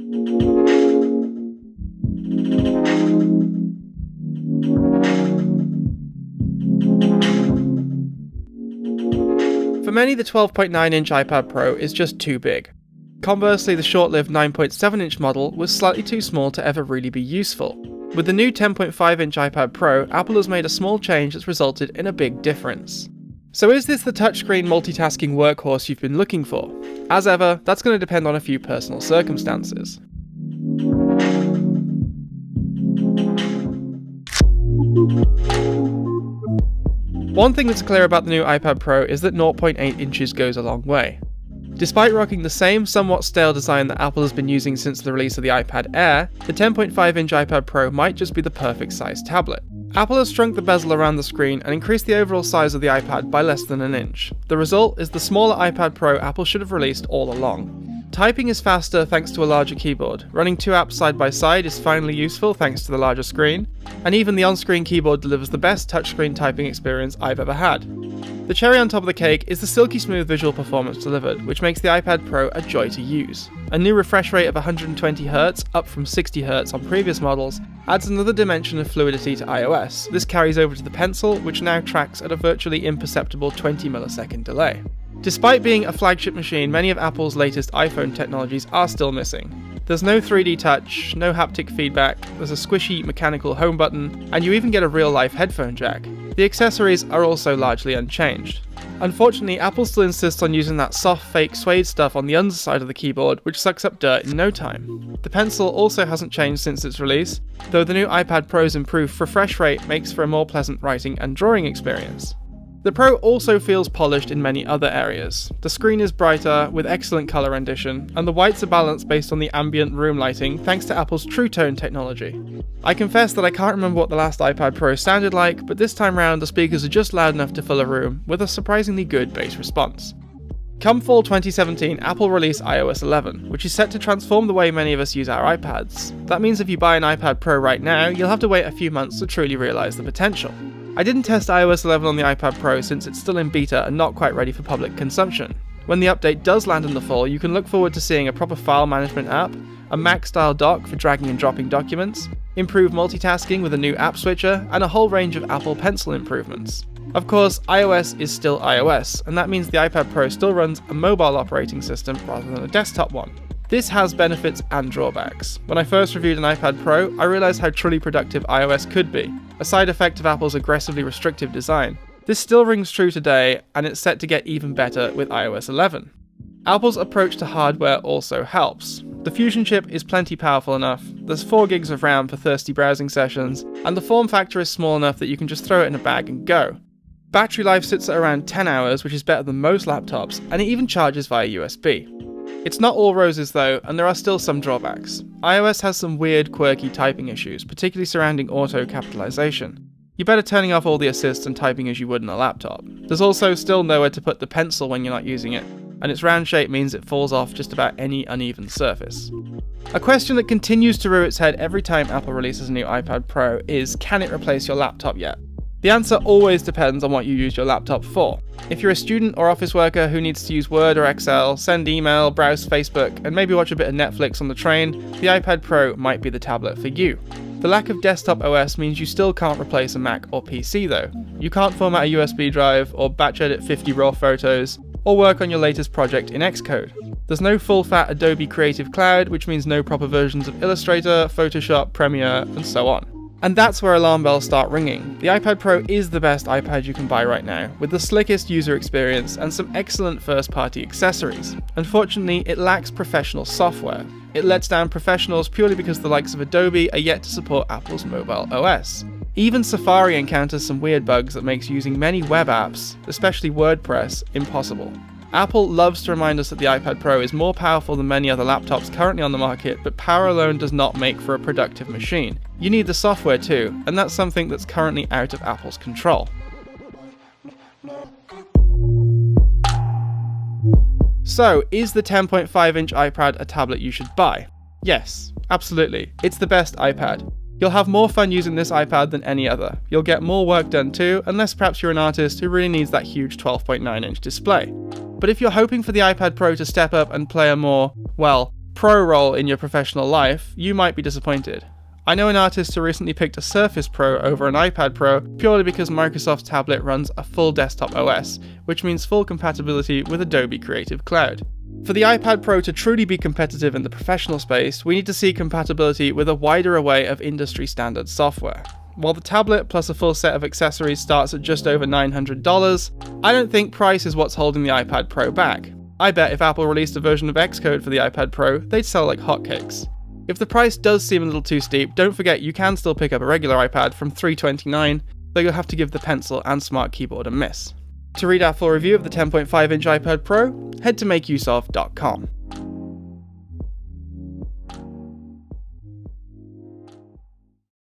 For many, the 12.9-inch iPad Pro is just too big. Conversely, the short-lived 9.7-inch model was slightly too small to ever really be useful. With the new 10.5-inch iPad Pro, Apple has made a small change that's resulted in a big difference. So is this the touchscreen multitasking workhorse you've been looking for? As ever, that's going to depend on a few personal circumstances. One thing that's clear about the new iPad Pro is that 0.8 inches goes a long way. Despite rocking the same somewhat stale design that Apple has been using since the release of the iPad Air, the 10.5-inch iPad Pro might just be the perfect size tablet. Apple has shrunk the bezel around the screen and increased the overall size of the iPad by less than an inch. The result is the smaller iPad Pro Apple should have released all along. Typing is faster thanks to a larger keyboard, running two apps side by side is finally useful thanks to the larger screen, and even the on-screen keyboard delivers the best touchscreen typing experience I've ever had. The cherry on top of the cake is the silky smooth visual performance delivered, which makes the iPad Pro a joy to use. A new refresh rate of 120Hz, up from 60Hz on previous models, adds another dimension of fluidity to iOS. This carries over to the Pencil, which now tracks at a virtually imperceptible 20-millisecond delay. Despite being a flagship machine, many of Apple's latest iPhone technologies are still missing. There's no 3D touch, no haptic feedback, there's a squishy mechanical home button, and you even get a real-life headphone jack. The accessories are also largely unchanged. Unfortunately, Apple still insists on using that soft fake suede stuff on the underside of the keyboard, which sucks up dirt in no time. The Pencil also hasn't changed since its release, though the new iPad Pro's improved refresh rate makes for a more pleasant writing and drawing experience. The Pro also feels polished in many other areas. The screen is brighter, with excellent colour rendition, and the whites are balanced based on the ambient room lighting thanks to Apple's True Tone technology. I confess that I can't remember what the last iPad Pro sounded like, but this time round the speakers are just loud enough to fill a room, with a surprisingly good bass response. Come fall 2017, Apple released iOS 11, which is set to transform the way many of us use our iPads. That means if you buy an iPad Pro right now, you'll have to wait a few months to truly realise the potential. I didn't test iOS 11 on the iPad Pro since it's still in beta and not quite ready for public consumption. When the update does land in the fall, you can look forward to seeing a proper file management app, a Mac-style dock for dragging and dropping documents, improved multitasking with a new app switcher, and a whole range of Apple Pencil improvements. Of course, iOS is still iOS, and that means the iPad Pro still runs a mobile operating system rather than a desktop one. This has benefits and drawbacks. When I first reviewed an iPad Pro, I realised how truly productive iOS could be, a side effect of Apple's aggressively restrictive design. This still rings true today, and it's set to get even better with iOS 11. Apple's approach to hardware also helps. The Fusion chip is plenty powerful enough, there's 4 gigs of RAM for thirsty browsing sessions, and the form factor is small enough that you can just throw it in a bag and go. Battery life sits at around 10 hours, which is better than most laptops, and it even charges via USB. It's not all roses though, and there are still some drawbacks. iOS has some weird, quirky typing issues, particularly surrounding auto-capitalization. You're better turning off all the assists and typing as you would in a laptop. There's also still nowhere to put the Pencil when you're not using it, and its round shape means it falls off just about any uneven surface. A question that continues to rear its head every time Apple releases a new iPad Pro is, can it replace your laptop yet? The answer always depends on what you use your laptop for. If you're a student or office worker who needs to use Word or Excel, send email, browse Facebook, and maybe watch a bit of Netflix on the train, the iPad Pro might be the tablet for you. The lack of desktop OS means you still can't replace a Mac or PC though. You can't format a USB drive, or batch edit 50 raw photos, or work on your latest project in Xcode. There's no full-fat Adobe Creative Cloud, which means no proper versions of Illustrator, Photoshop, Premiere, and so on. And that's where alarm bells start ringing. The iPad Pro is the best iPad you can buy right now, with the slickest user experience and some excellent first-party accessories. Unfortunately, it lacks professional software. It lets down professionals purely because the likes of Adobe are yet to support Apple's mobile OS. Even Safari encounters some weird bugs that makes using many web apps, especially WordPress, impossible. Apple loves to remind us that the iPad Pro is more powerful than many other laptops currently on the market, but power alone does not make for a productive machine. You need the software too, and that's something that's currently out of Apple's control. So, is the 10.5-inch iPad a tablet you should buy? Yes, absolutely. It's the best iPad. You'll have more fun using this iPad than any other. You'll get more work done too, unless perhaps you're an artist who really needs that huge 12.9-inch display. But if you're hoping for the iPad Pro to step up and play a more, well, pro role in your professional life, you might be disappointed. I know an artist who recently picked a Surface Pro over an iPad Pro purely because Microsoft's tablet runs a full desktop OS, which means full compatibility with Adobe Creative Cloud. For the iPad Pro to truly be competitive in the professional space, we need to see compatibility with a wider array of industry standard software. While the tablet plus a full set of accessories starts at just over $900, I don't think price is what's holding the iPad Pro back. I bet if Apple released a version of Xcode for the iPad Pro, they'd sell like hotcakes. If the price does seem a little too steep, don't forget you can still pick up a regular iPad from $329, though you'll have to give the pencil and smart keyboard a miss. To read our full review of the 10.5-inch iPad Pro, head to MakeUseOf.com.